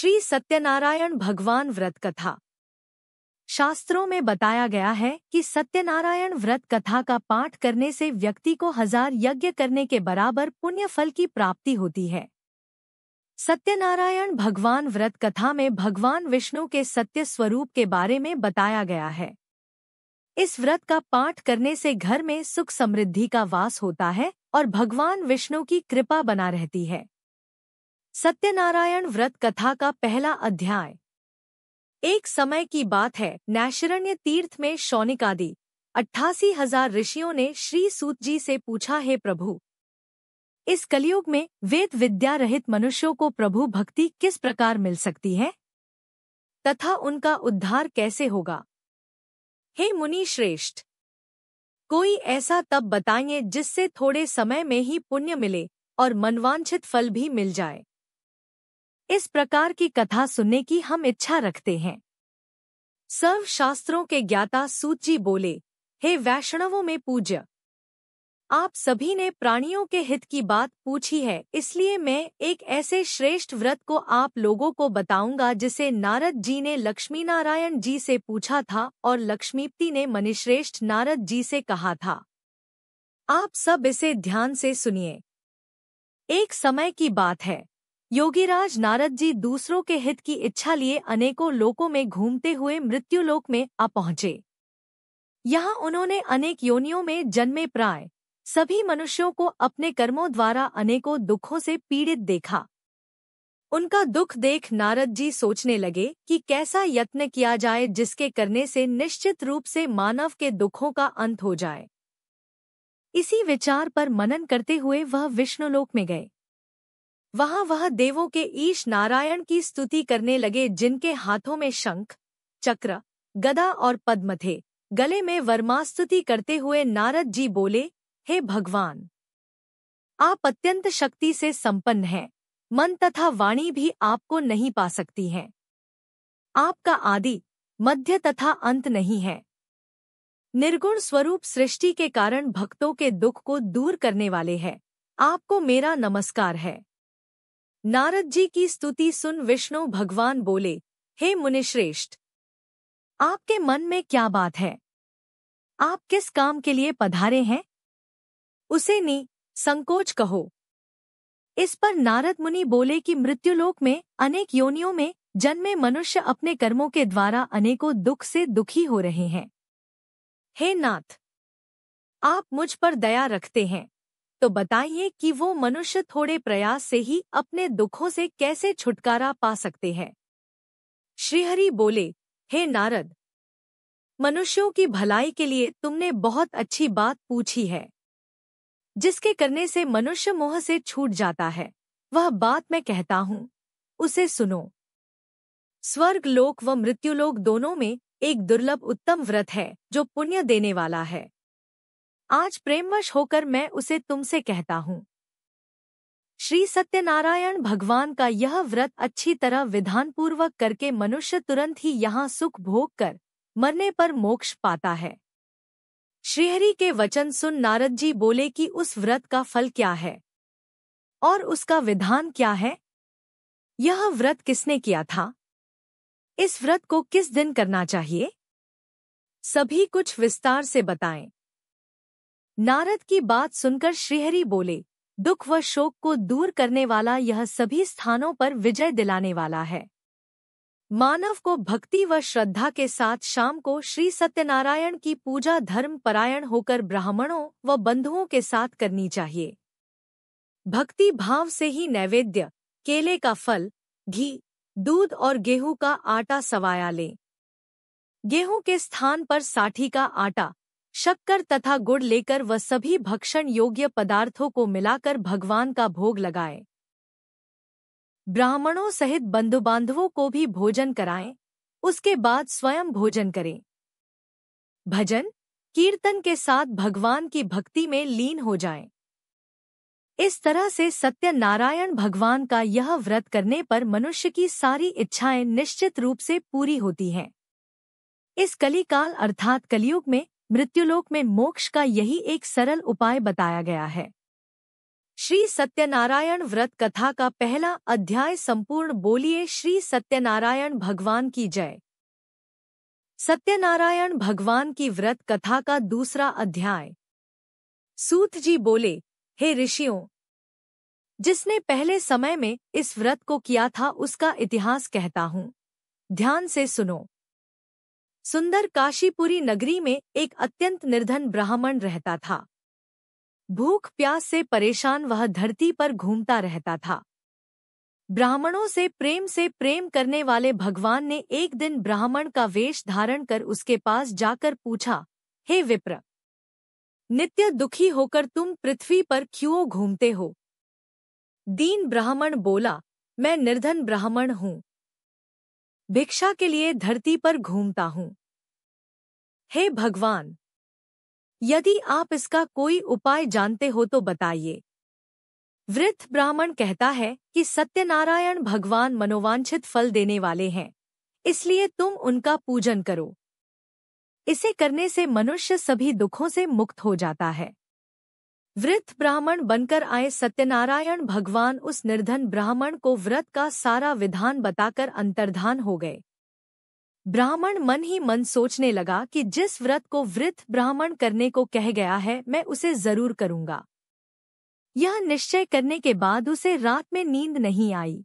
श्री सत्यनारायण भगवान व्रत कथा। शास्त्रों में बताया गया है कि सत्यनारायण व्रत कथा का पाठ करने से व्यक्ति को 1000 यज्ञ करने के बराबर पुण्य फल की प्राप्ति होती है। सत्यनारायण भगवान व्रत कथा में भगवान विष्णु के सत्य स्वरूप के बारे में बताया गया है। इस व्रत का पाठ करने से घर में सुख समृद्धि का वास होता है और भगवान विष्णु की कृपा बना रहती है। सत्यनारायण व्रत कथा का पहला अध्याय। एक समय की बात है, नैमिषारण्य तीर्थ में शौनिक आदि 88,000 ऋषियों ने श्री सूत जी से पूछा, हे प्रभु, इस कलयुग में वेद विद्या रहित मनुष्यों को प्रभु भक्ति किस प्रकार मिल सकती है तथा उनका उद्धार कैसे होगा? हे मुनि श्रेष्ठ, कोई ऐसा तप बताइए जिससे थोड़े समय में ही पुण्य मिले और मनवांछित फल भी मिल जाए। इस प्रकार की कथा सुनने की हम इच्छा रखते हैं। सर्व शास्त्रों के ज्ञाता सूत जी बोले, हे वैष्णवों में पूज्य, आप सभी ने प्राणियों के हित की बात पूछी है, इसलिए मैं एक ऐसे श्रेष्ठ व्रत को आप लोगों को बताऊंगा जिसे नारद जी ने लक्ष्मी नारायण जी से पूछा था और लक्ष्मीपति ने मुनिश्रेष्ठ नारद जी से कहा था। आप सब इसे ध्यान से सुनिए। एक समय की बात है, योगीराज नारद जी दूसरों के हित की इच्छा लिए अनेकों लोकों में घूमते हुए मृत्युलोक में आ पहुंचे। यहाँ उन्होंने अनेक योनियों में जन्मे प्राय सभी मनुष्यों को अपने कर्मों द्वारा अनेकों दुखों से पीड़ित देखा। उनका दुख देख नारद जी सोचने लगे कि कैसा यत्न किया जाए जिसके करने से निश्चित रूप से मानव के दुखों का अंत हो जाए। इसी विचार पर मनन करते हुए वह विष्णुलोक में गए। वहाँ वह देवों के ईश नारायण की स्तुति करने लगे, जिनके हाथों में शंख, चक्र, गदा और पद्म थे। गले में वर्मास्तुति करते हुए नारद जी बोले, हे भगवान, आप अत्यंत शक्ति से संपन्न हैं, मन तथा वाणी भी आपको नहीं पा सकती हैं। आपका आदि, मध्य तथा अंत नहीं है। निर्गुण स्वरूप सृष्टि के कारण भक्तों के दुख को दूर करने वाले हैं। आपको मेरा नमस्कार है। नारद जी की स्तुति सुन विष्णु भगवान बोले, हे मुनिश्रेष्ठ, आपके मन में क्या बात है? आप किस काम के लिए पधारे हैं? उसे संकोच कहो। इस पर नारद मुनि बोले कि मृत्युलोक में अनेक योनियों में जन्मे मनुष्य अपने कर्मों के द्वारा अनेकों दुख से दुखी हो रहे हैं। हे नाथ, आप मुझ पर दया रखते हैं, तो बताइए कि वो मनुष्य थोड़े प्रयास से ही अपने दुखों से कैसे छुटकारा पा सकते हैं। श्रीहरि बोले, हे नारद, मनुष्यों की भलाई के लिए तुमने बहुत अच्छी बात पूछी है, जिसके करने से मनुष्य मोह से छूट जाता है। वह बात मैं कहता हूँ, उसे सुनो। स्वर्ग लोक व मृत्युलोक दोनों में एक दुर्लभ उत्तम व्रत है जो पुण्य देने वाला है। आज प्रेमवश होकर मैं उसे तुमसे कहता हूँ। श्री सत्यनारायण भगवान का यह व्रत अच्छी तरह विधानपूर्वक करके मनुष्य तुरंत ही यहाँ सुख भोग कर मरने पर मोक्ष पाता है। श्रीहरि के वचन सुन नारद जी बोले कि उस व्रत का फल क्या है और उसका विधान क्या है? यह व्रत किसने किया था? इस व्रत को किस दिन करना चाहिए? सभी कुछ विस्तार से बताएं। नारद की बात सुनकर श्रीहरि बोले, दुख व शोक को दूर करने वाला यह सभी स्थानों पर विजय दिलाने वाला है। मानव को भक्ति व श्रद्धा के साथ शाम को श्री सत्यनारायण की पूजा धर्म परायण होकर ब्राह्मणों व बंधुओं के साथ करनी चाहिए। भक्ति भाव से ही नैवेद्य, केले का फल, घी, दूध और गेहूं का आटा सवाया लें। गेहूं के स्थान पर साठी का आटा, शक्कर तथा गुड़ लेकर वह सभी भक्षण योग्य पदार्थों को मिलाकर भगवान का भोग लगाएं। ब्राह्मणों सहित बंधु बांधवों को भी भोजन कराएं। उसके बाद स्वयं भोजन करें। भजन कीर्तन के साथ भगवान की भक्ति में लीन हो जाएं। इस तरह से सत्यनारायण भगवान का यह व्रत करने पर मनुष्य की सारी इच्छाएं निश्चित रूप से पूरी होती हैं। इस कलिकाल अर्थात कलयुग में मृत्युलोक में मोक्ष का यही एक सरल उपाय बताया गया है। श्री सत्यनारायण व्रत कथा का पहला अध्याय संपूर्ण बोलिए श्री सत्यनारायण भगवान की जय। सत्यनारायण भगवान की व्रत कथा का दूसरा अध्याय। सूत जी बोले, हे ऋषियों, जिसने पहले समय में इस व्रत को किया था उसका इतिहास कहता हूँ, ध्यान से सुनो। सुंदर काशीपुरी नगरी में एक अत्यंत निर्धन ब्राह्मण रहता था। भूख प्यास से परेशान वह धरती पर घूमता रहता था। ब्राह्मणों से प्रेम करने वाले भगवान ने एक दिन ब्राह्मण का वेश धारण कर उसके पास जाकर पूछा, हे विप्र, नित्य दुखी होकर तुम पृथ्वी पर क्यों घूमते हो? दीन ब्राह्मण बोला, मैं निर्धन ब्राह्मण हूँ, भिक्षा के लिए धरती पर घूमता हूँ। हे भगवान, यदि आप इसका कोई उपाय जानते हो तो बताइए। वृद्ध ब्राह्मण कहता है कि सत्यनारायण भगवान मनोवांछित फल देने वाले हैं, इसलिए तुम उनका पूजन करो। इसे करने से मनुष्य सभी दुखों से मुक्त हो जाता है। वृद्ध ब्राह्मण बनकर आए सत्यनारायण भगवान उस निर्धन ब्राह्मण को व्रत का सारा विधान बताकर अंतर्धान हो गए। ब्राह्मण मन ही मन सोचने लगा कि जिस व्रत को वृद्ध ब्राह्मण करने को कह गया है मैं उसे जरूर करूंगा। यह निश्चय करने के बाद उसे रात में नींद नहीं आई।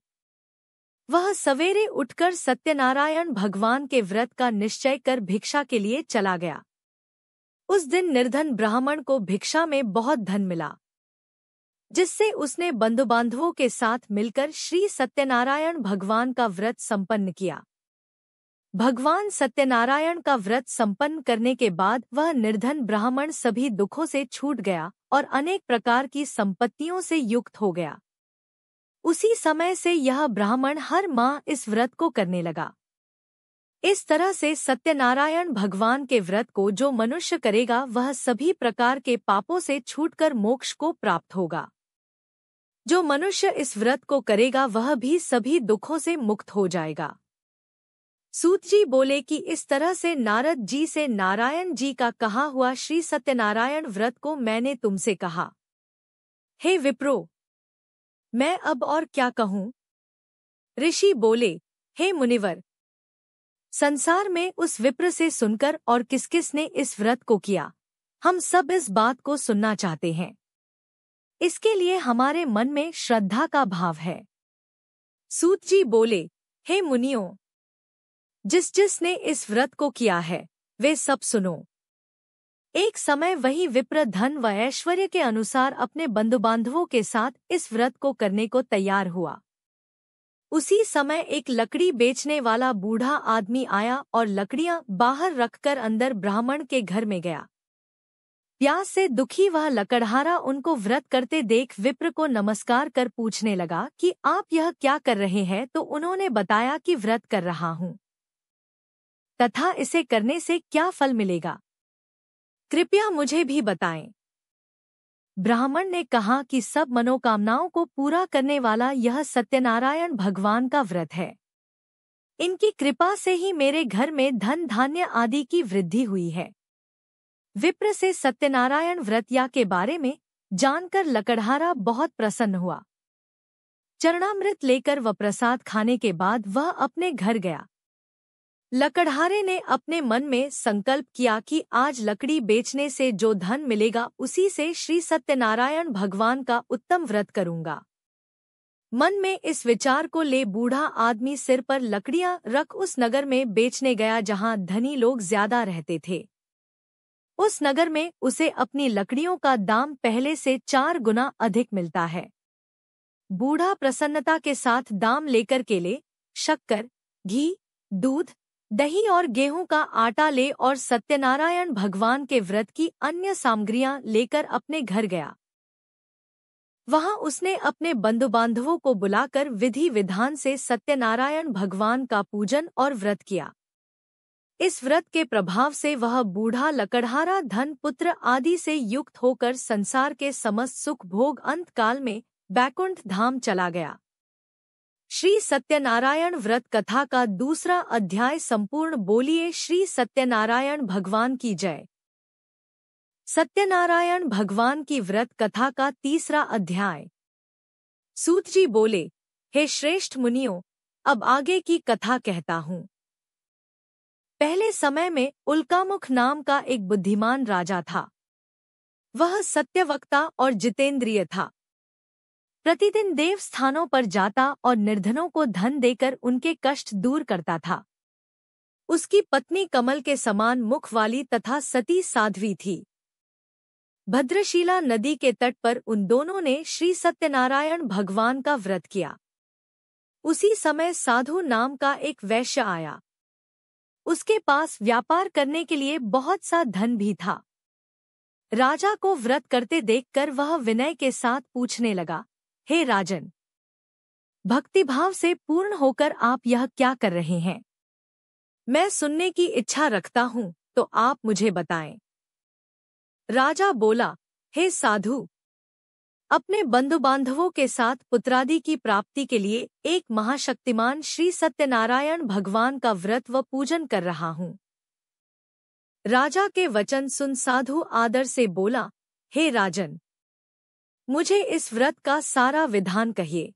वह सवेरे उठकर सत्यनारायण भगवान के व्रत का निश्चय कर भिक्षा के लिए चला गया। उस दिन निर्धन ब्राह्मण को भिक्षा में बहुत धन मिला, जिससे उसने बंधुबांधवों के साथ मिलकर श्री सत्यनारायण भगवान का व्रत संपन्न किया। भगवान सत्यनारायण का व्रत संपन्न करने के बाद वह निर्धन ब्राह्मण सभी दुखों से छूट गया और अनेक प्रकार की संपत्तियों से युक्त हो गया। उसी समय से यह ब्राह्मण हर माह इस व्रत को करने लगा। इस तरह से सत्यनारायण भगवान के व्रत को जो मनुष्य करेगा वह सभी प्रकार के पापों से छूटकर मोक्ष को प्राप्त होगा। जो मनुष्य इस व्रत को करेगा वह भी सभी दुखों से मुक्त हो जाएगा। सूत जी बोले कि इस तरह से नारद जी से नारायण जी का कहा हुआ श्री सत्यनारायण व्रत को मैंने तुमसे कहा। हे विप्रो, मैं अब और क्या कहूँ? ऋषि बोले, हे मुनिवर, संसार में उस विप्र से सुनकर और किस-किस ने इस व्रत को किया, हम सब इस बात को सुनना चाहते हैं। इसके लिए हमारे मन में श्रद्धा का भाव है। सूत जी बोले, हे मुनियों, जिसने इस व्रत को किया है वे सब सुनो। एक समय वही विप्र धन व ऐश्वर्य के अनुसार अपने बंधुबांधवों के साथ इस व्रत को करने को तैयार हुआ। उसी समय एक लकड़ी बेचने वाला बूढ़ा आदमी आया और लकड़ियां बाहर रखकर अंदर ब्राह्मण के घर में गया। प्यास से दुखी वह लकड़हारा उनको व्रत करते देख विप्र को नमस्कार कर पूछने लगा कि आप यह क्या कर रहे हैं? तो उन्होंने बताया कि व्रत कर रहा हूँ तथा इसे करने से क्या फल मिलेगा, कृपया मुझे भी बताएं। ब्राह्मण ने कहा कि सब मनोकामनाओं को पूरा करने वाला यह सत्यनारायण भगवान का व्रत है। इनकी कृपा से ही मेरे घर में धन धान्य आदि की वृद्धि हुई है। विप्र से सत्यनारायण व्रत के बारे में जानकर लकड़हारा बहुत प्रसन्न हुआ। चरणामृत लेकर व प्रसाद खाने के बाद वह अपने घर गया। लकड़हारे ने अपने मन में संकल्प किया कि आज लकड़ी बेचने से जो धन मिलेगा उसी से श्री सत्यनारायण भगवान का उत्तम व्रत करूंगा। मन में इस विचार को ले बूढ़ा आदमी सिर पर लकड़ियां रख उस नगर में बेचने गया जहां धनी लोग ज्यादा रहते थे। उस नगर में उसे अपनी लकड़ियों का दाम पहले से 4 गुना अधिक मिलता है। बूढ़ा प्रसन्नता के साथ दाम लेकर केले, शक्कर, घी, दूध, दही और गेहूं का आटा ले और सत्यनारायण भगवान के व्रत की अन्य सामग्रियां लेकर अपने घर गया। वहां उसने अपने बंधुबांधवों को बुलाकर विधि विधान से सत्यनारायण भगवान का पूजन और व्रत किया। इस व्रत के प्रभाव से वह बूढ़ा लकड़हारा धन पुत्र आदि से युक्त होकर संसार के समस्त सुख भोग अंत काल में बैकुंठ धाम चला गया। श्री सत्यनारायण व्रत कथा का दूसरा अध्याय संपूर्ण बोलिए श्री सत्यनारायण भगवान की जय। सत्यनारायण भगवान की व्रत कथा का 3रा अध्याय। सूत जी बोले, हे श्रेष्ठ मुनियों, अब आगे की कथा कहता हूँ। पहले समय में उल्कामुख नाम का एक बुद्धिमान राजा था। वह सत्यवक्ता और जितेंद्रिय था। प्रतिदिन देव स्थानों पर जाता और निर्धनों को धन देकर उनके कष्ट दूर करता था। उसकी पत्नी कमल के समान मुख वाली तथा सती साध्वी थी। भद्रशिला नदी के तट पर उन दोनों ने श्री सत्यनारायण भगवान का व्रत किया। उसी समय साधु नाम का एक वैश्य आया। उसके पास व्यापार करने के लिए बहुत सा धन भी था। राजा को व्रत करते देखकर वह विनय के साथ पूछने लगा, हे राजन, भक्तिभाव से पूर्ण होकर आप यह क्या कर रहे हैं? मैं सुनने की इच्छा रखता हूँ, तो आप मुझे बताएं। राजा बोला, हे साधु, अपने बंधु बांधवों के साथ पुत्रादि की प्राप्ति के लिए एक महाशक्तिमान श्री सत्यनारायण भगवान का व्रत व पूजन कर रहा हूँ। राजा के वचन सुन साधु आदर से बोला, हे राजन, मुझे इस व्रत का सारा विधान कहिए।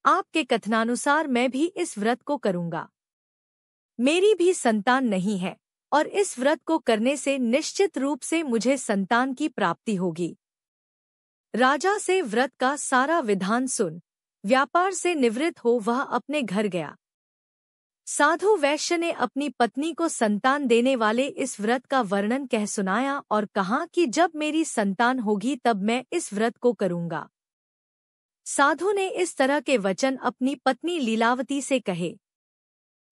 आपके कथनानुसार मैं भी इस व्रत को करूँगा। मेरी भी संतान नहीं है और इस व्रत को करने से निश्चित रूप से मुझे संतान की प्राप्ति होगी। राजा से व्रत का सारा विधान सुन व्यापार से निवृत्त हो वह अपने घर गया। साधु वैश्य ने अपनी पत्नी को संतान देने वाले इस व्रत का वर्णन कह सुनाया और कहा कि जब मेरी संतान होगी तब मैं इस व्रत को करूँगा। साधु ने इस तरह के वचन अपनी पत्नी लीलावती से कहे।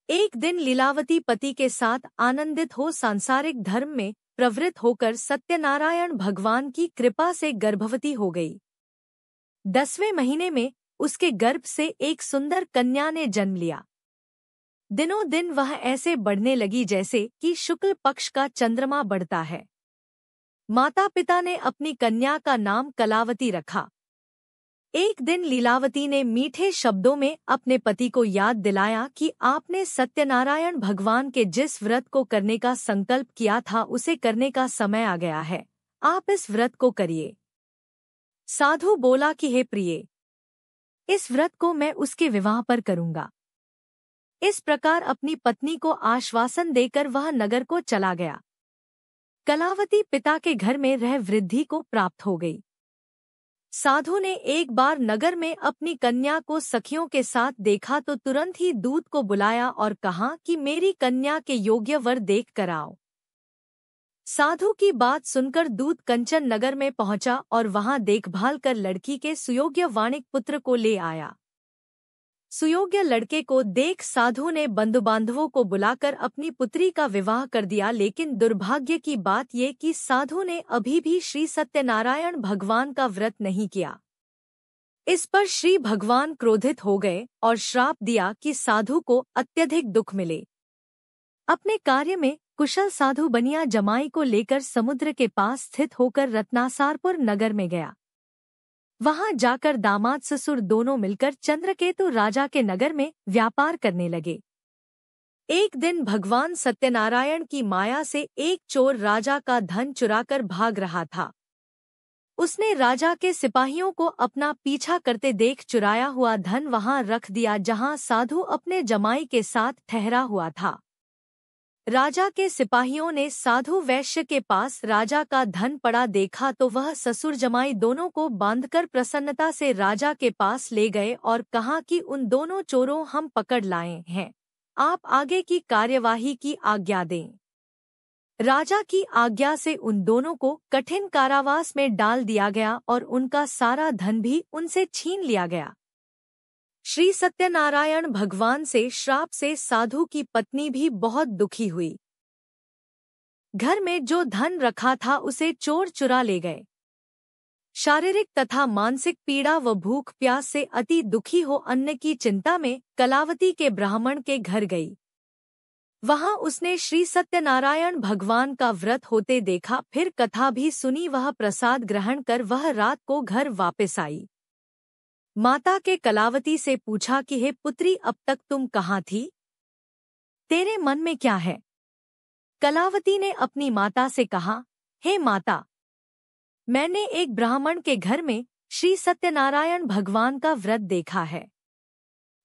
एक दिन लीलावती पति के साथ आनंदित हो सांसारिक धर्म में प्रवृत्त होकर सत्यनारायण भगवान की कृपा से गर्भवती हो गई। 10वें महीने में उसके गर्भ से एक सुंदर कन्या ने जन्म लिया। दिनों दिन वह ऐसे बढ़ने लगी जैसे कि शुक्ल पक्ष का चंद्रमा बढ़ता है। माता पिता ने अपनी कन्या का नाम कलावती रखा। एक दिन लीलावती ने मीठे शब्दों में अपने पति को याद दिलाया कि आपने सत्यनारायण भगवान के जिस व्रत को करने का संकल्प किया था उसे करने का समय आ गया है। आप इस व्रत को करिए। साधु बोला कि हे प्रिय, इस व्रत को मैं उसके विवाह पर करूँगा। इस प्रकार अपनी पत्नी को आश्वासन देकर वह नगर को चला गया। कलावती पिता के घर में रह वृद्धि को प्राप्त हो गई। साधु ने एक बार नगर में अपनी कन्या को सखियों के साथ देखा तो तुरंत ही दूत को बुलाया और कहा कि मेरी कन्या के योग्य वर देख कर आओ। साधु की बात सुनकर दूत कंचन नगर में पहुंचा और वहां देखभाल कर लड़की के सुयोग्य वाणिक पुत्र को ले आया। सुयोग्य लड़के को देख साधु ने बंधुबांधवों को बुलाकर अपनी पुत्री का विवाह कर दिया, लेकिन दुर्भाग्य की बात ये कि साधु ने अभी भी श्री सत्यनारायण भगवान का व्रत नहीं किया। इस पर श्री भगवान क्रोधित हो गए और श्राप दिया कि साधु को अत्यधिक दुख मिले। अपने कार्य में कुशल साधु बनिया जमाई को लेकर समुद्र के पास स्थित होकर रत्नासारपुर नगर में गया। वहां जाकर दामाद ससुर दोनों मिलकर चंद्रकेतु राजा के नगर में व्यापार करने लगे। एक दिन भगवान सत्यनारायण की माया से एक चोर राजा का धन चुराकर भाग रहा था। उसने राजा के सिपाहियों को अपना पीछा करते देख चुराया हुआ धन वहां रख दिया जहां साधु अपने जमाई के साथ ठहरा हुआ था। राजा के सिपाहियों ने साधु वैश्य के पास राजा का धन पड़ा देखा तो वह ससुर जमाई दोनों को बांधकर प्रसन्नता से राजा के पास ले गए और कहा कि उन दोनों चोरों हम पकड़ लाए हैं, आप आगे की कार्यवाही की आज्ञा दें। राजा की आज्ञा से उन दोनों को कठिन कारावास में डाल दिया गया और उनका सारा धन भी उनसे छीन लिया गया। श्री सत्यनारायण भगवान से श्राप से साधु की पत्नी भी बहुत दुखी हुई। घर में जो धन रखा था उसे चोर चुरा ले गए। शारीरिक तथा मानसिक पीड़ा व भूख प्यास से अति दुखी हो अन्न की चिंता में कलावती के ब्राह्मण के घर गई। वहां उसने श्री सत्यनारायण भगवान का व्रत होते देखा, फिर कथा भी सुनी। वह प्रसाद ग्रहण कर वह रात को घर वापस आई। माता के कलावती से पूछा कि हे पुत्री, अब तक तुम कहाँ थी? तेरे मन में क्या है? कलावती ने अपनी माता से कहा हे माता, मैंने एक ब्राह्मण के घर में श्री सत्यनारायण भगवान का व्रत देखा है।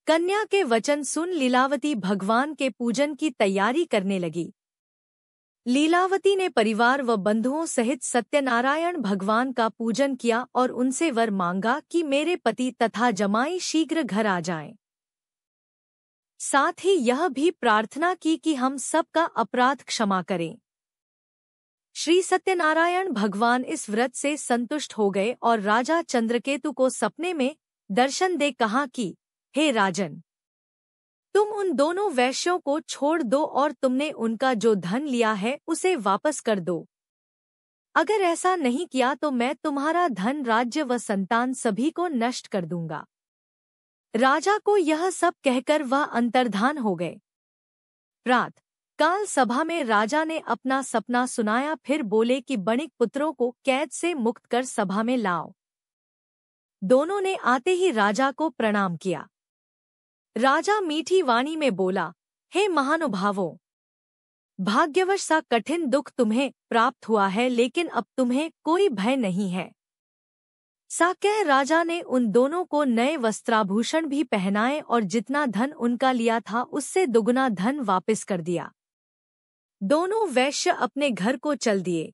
कन्या के वचन सुन लीलावती भगवान के पूजन की तैयारी करने लगी। लीलावती ने परिवार व बंधुओं सहित सत्यनारायण भगवान का पूजन किया और उनसे वर मांगा कि मेरे पति तथा जमाई शीघ्र घर आ जाएं। साथ ही यह भी प्रार्थना की कि हम सबका अपराध क्षमा करें। श्री सत्यनारायण भगवान इस व्रत से संतुष्ट हो गए और राजा चंद्रकेतु को सपने में दर्शन दे कहा कि हे राजन, तुम उन दोनों वैश्यों को छोड़ दो और तुमने उनका जो धन लिया है उसे वापस कर दो। अगर ऐसा नहीं किया तो मैं तुम्हारा धन, राज्य व संतान सभी को नष्ट कर दूंगा। राजा को यह सब कहकर वह अंतर्धान हो गए। प्रातः काल सभा में राजा ने अपना सपना सुनाया, फिर बोले कि बणिक पुत्रों को कैद से मुक्त कर सभा में लाओ। दोनों ने आते ही राजा को प्रणाम किया। राजा मीठी वाणी में बोला, हे महानुभावों, भाग्यवश सा कठिन दुख तुम्हें प्राप्त हुआ है, लेकिन अब तुम्हें कोई भय नहीं है। सा कह राजा ने उन दोनों को नए वस्त्राभूषण भी पहनाए और जितना धन उनका लिया था उससे दुगुना धन वापस कर दिया। दोनों वैश्य अपने घर को चल दिए।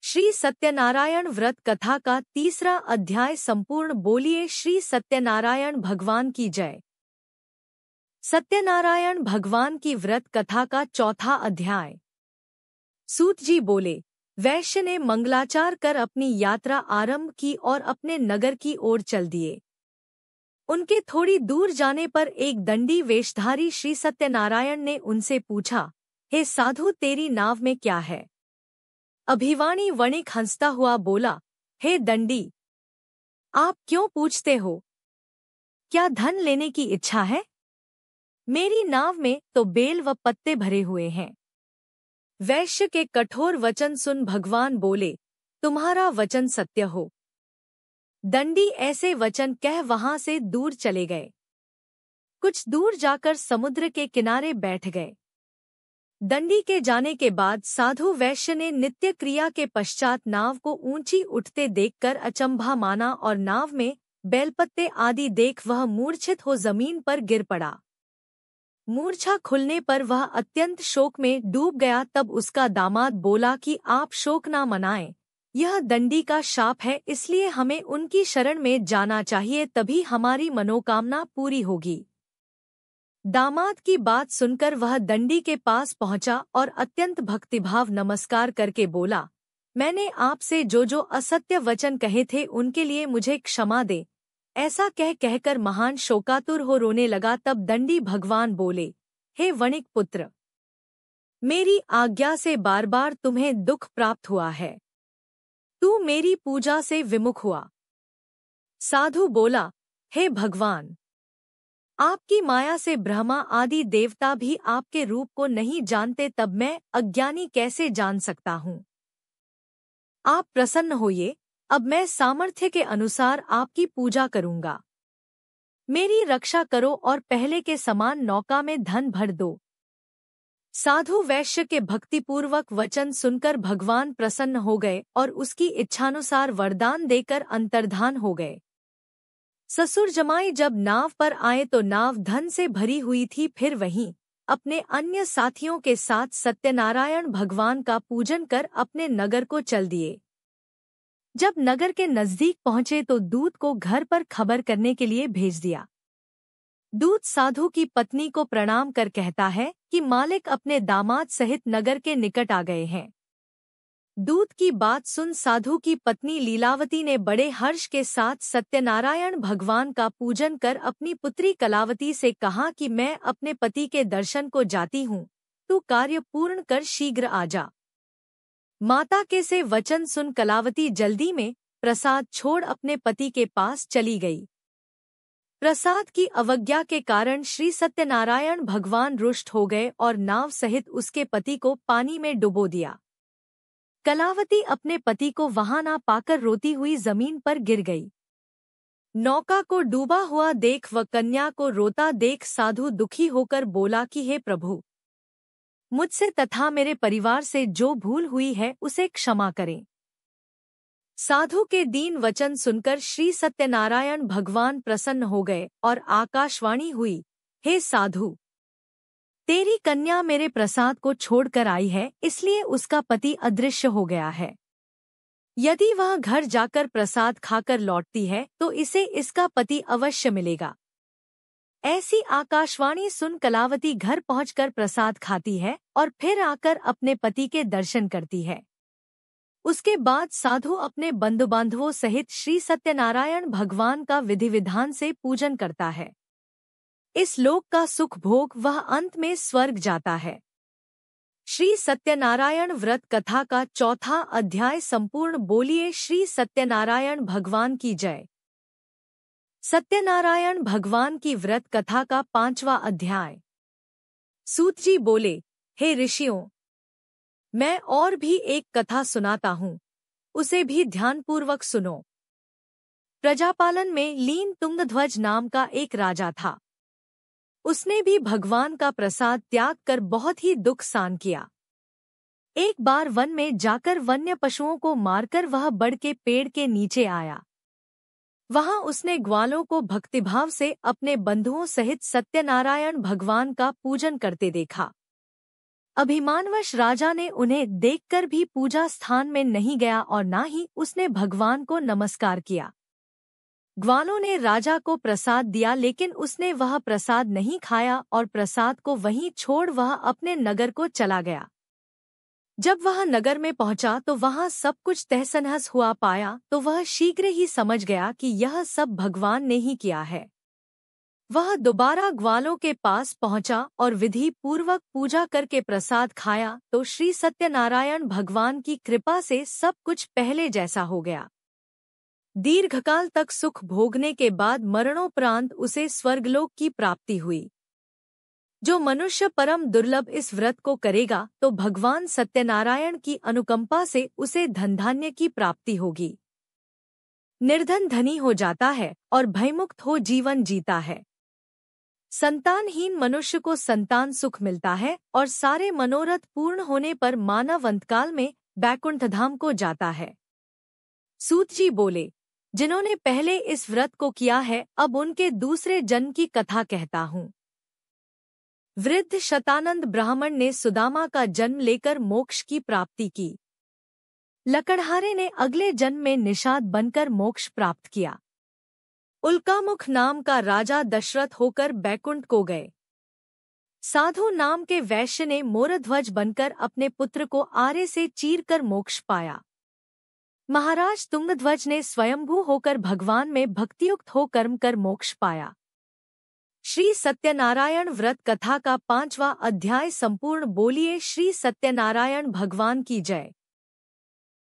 श्री सत्यनारायण व्रत कथा का 3रा अध्याय संपूर्ण। बोलिए श्री सत्यनारायण भगवान की जय। सत्यनारायण भगवान की व्रत कथा का 4था अध्याय। सूत जी बोले, वैश्य ने मंगलाचार कर अपनी यात्रा आरंभ की और अपने नगर की ओर चल दिए। उनके थोड़ी दूर जाने पर एक दंडी वेशधारी श्री सत्यनारायण ने उनसे पूछा, हे साधु, तेरी नाव में क्या है? अभिवाणी वणिक हंसता हुआ बोला, हे दंडी, आप क्यों पूछते हो? क्या धन लेने की इच्छा है? मेरी नाव में तो बेल व पत्ते भरे हुए हैं। वैश्य के कठोर वचन सुन भगवान बोले, तुम्हारा वचन सत्य हो। दंडी ऐसे वचन कह वहां से दूर चले गए। कुछ दूर जाकर समुद्र के किनारे बैठ गए। दंडी के जाने के बाद साधु वैश्य ने नित्य क्रिया के पश्चात नाव को ऊंची उठते देखकर अचंभा माना और नाव में बेलपत्ते आदि देख वह मूर्छित हो जमीन पर गिर पड़ा। मूर्छा खुलने पर वह अत्यंत शोक में डूब गया। तब उसका दामाद बोला कि आप शोक ना मनाएं, यह दंडी का शाप है, इसलिए हमें उनकी शरण में जाना चाहिए, तभी हमारी मनोकामना पूरी होगी। दामाद की बात सुनकर वह दंडी के पास पहुंचा और अत्यंत भक्तिभाव नमस्कार करके बोला, मैंने आपसे जो जो असत्य वचन कहे थे उनके लिए मुझे क्षमा दे। ऐसा कहकर महान शोकातुर हो रोने लगा। तब दंडी भगवान बोले, हे वणिक पुत्र, मेरी आज्ञा से बार बार तुम्हें दुख प्राप्त हुआ है। तू मेरी पूजा से विमुख हुआ। साधु बोला, हे भगवान, आपकी माया से ब्रह्मा आदि देवता भी आपके रूप को नहीं जानते, तब मैं अज्ञानी कैसे जान सकता हूँ? आप प्रसन्न होइए, अब मैं सामर्थ्य के अनुसार आपकी पूजा करूँगा। मेरी रक्षा करो और पहले के समान नौका में धन भर दो। साधु वैश्य के भक्तिपूर्वक वचन सुनकर भगवान प्रसन्न हो गए और उसकी इच्छानुसार वरदान देकर अंतर्धान हो गए। ससुर जमाई जब नाव पर आए तो नाव धन से भरी हुई थी। फिर वहीं अपने अन्य साथियों के साथ सत्यनारायण भगवान का पूजन कर अपने नगर को चल दिए। जब नगर के नजदीक पहुंचे तो दूत को घर पर खबर करने के लिए भेज दिया। दूत साधु की पत्नी को प्रणाम कर कहता है कि मालिक अपने दामाद सहित नगर के निकट आ गए हैं। दूत की बात सुन साधु की पत्नी लीलावती ने बड़े हर्ष के साथ सत्यनारायण भगवान का पूजन कर अपनी पुत्री कलावती से कहा कि मैं अपने पति के दर्शन को जाती हूँ, तू कार्य पूर्ण कर शीघ्र आ जा। माता के से वचन सुन कलावती जल्दी में प्रसाद छोड़ अपने पति के पास चली गई। प्रसाद की अवज्ञा के कारण श्री सत्यनारायण भगवान रुष्ट हो गए और नाव सहित उसके पति को पानी में डुबो दिया। कलावती अपने पति को वहां ना पाकर रोती हुई जमीन पर गिर गई। नौका को डूबा हुआ देख व कन्या को रोता देख साधु दुखी होकर बोला कि हे प्रभु, मुझसे तथा मेरे परिवार से जो भूल हुई है उसे क्षमा करें। साधु के दीन वचन सुनकर श्री सत्यनारायण भगवान प्रसन्न हो गए और आकाशवाणी हुई, हे साधु, तेरी कन्या मेरे प्रसाद को छोड़कर आई है, इसलिए उसका पति अदृश्य हो गया है। यदि वह घर जाकर प्रसाद खाकर लौटती है तो इसे इसका पति अवश्य मिलेगा। ऐसी आकाशवाणी सुन कलावती घर पहुंचकर प्रसाद खाती है और फिर आकर अपने पति के दर्शन करती है। उसके बाद साधु अपने बंधु बांधवों सहित श्री सत्यनारायण भगवान का विधि विधान से पूजन करता है। इस लोक का सुख भोग वह अंत में स्वर्ग जाता है। श्री सत्यनारायण व्रत कथा का 4था अध्याय संपूर्ण। बोलिए श्री सत्यनारायण भगवान की जय। सत्यनारायण भगवान की व्रत कथा का 5वां अध्याय। सूत जी बोले, हे ऋषियों, मैं और भी एक कथा सुनाता हूँ, उसे भी ध्यानपूर्वक सुनो। प्रजापालन में लीन तुंगध्वज नाम का एक राजा था। उसने भी भगवान का प्रसाद त्याग कर बहुत ही दुख सहन किया। एक बार वन में जाकर वन्य पशुओं को मारकर वह बड़ के पेड़ के नीचे आया। वहां उसने ग्वालों को भक्तिभाव से अपने बंधुओं सहित सत्यनारायण भगवान का पूजन करते देखा। अभिमानवश राजा ने उन्हें देखकर भी पूजा स्थान में नहीं गया और न ही उसने भगवान को नमस्कार किया। ग्वालों ने राजा को प्रसाद दिया, लेकिन उसने वह प्रसाद नहीं खाया और प्रसाद को वहीं छोड़ वह अपने नगर को चला गया। जब वह नगर में पहुंचा तो वहां सब कुछ तहस-नहस हुआ पाया तो वह शीघ्र ही समझ गया कि यह सब भगवान ने ही किया है। वह दोबारा ग्वालों के पास पहुंचा और विधि पूर्वक पूजा करके प्रसाद खाया तो श्री सत्यनारायण भगवान की कृपा से सब कुछ पहले जैसा हो गया। दीर्घकाल तक सुख भोगने के बाद मरणोपरांत उसे स्वर्गलोक की प्राप्ति हुई। जो मनुष्य परम दुर्लभ इस व्रत को करेगा तो भगवान सत्यनारायण की अनुकंपा से उसे धन धान्य की प्राप्ति होगी। निर्धन धनी हो जाता है और भयमुक्त हो जीवन जीता है। संतानहीन मनुष्य को संतान सुख मिलता है और सारे मनोरथ पूर्ण होने पर मानव अंतकाल में बैकुंठ धाम को जाता है। सूत जी बोले, जिन्होंने पहले इस व्रत को किया है अब उनके दूसरे जन्म की कथा कहता हूँ। वृद्ध शतानंद ब्राह्मण ने सुदामा का जन्म लेकर मोक्ष की प्राप्ति की। लकड़हारे ने अगले जन्म में निषाद बनकर मोक्ष प्राप्त किया। उल्कामुख नाम का राजा दशरथ होकर बैकुंठ को गए। साधु नाम के वैश्य ने मोरध्वज बनकर अपने पुत्र को आरे से चीरकर मोक्ष पाया। महाराज तुंगध्वज ने स्वयंभू होकर भगवान में भक्तियुक्त हो कर्म कर मोक्ष पाया। श्री सत्यनारायण व्रत कथा का 5वां अध्याय संपूर्ण। बोलिए श्री सत्यनारायण भगवान की जय।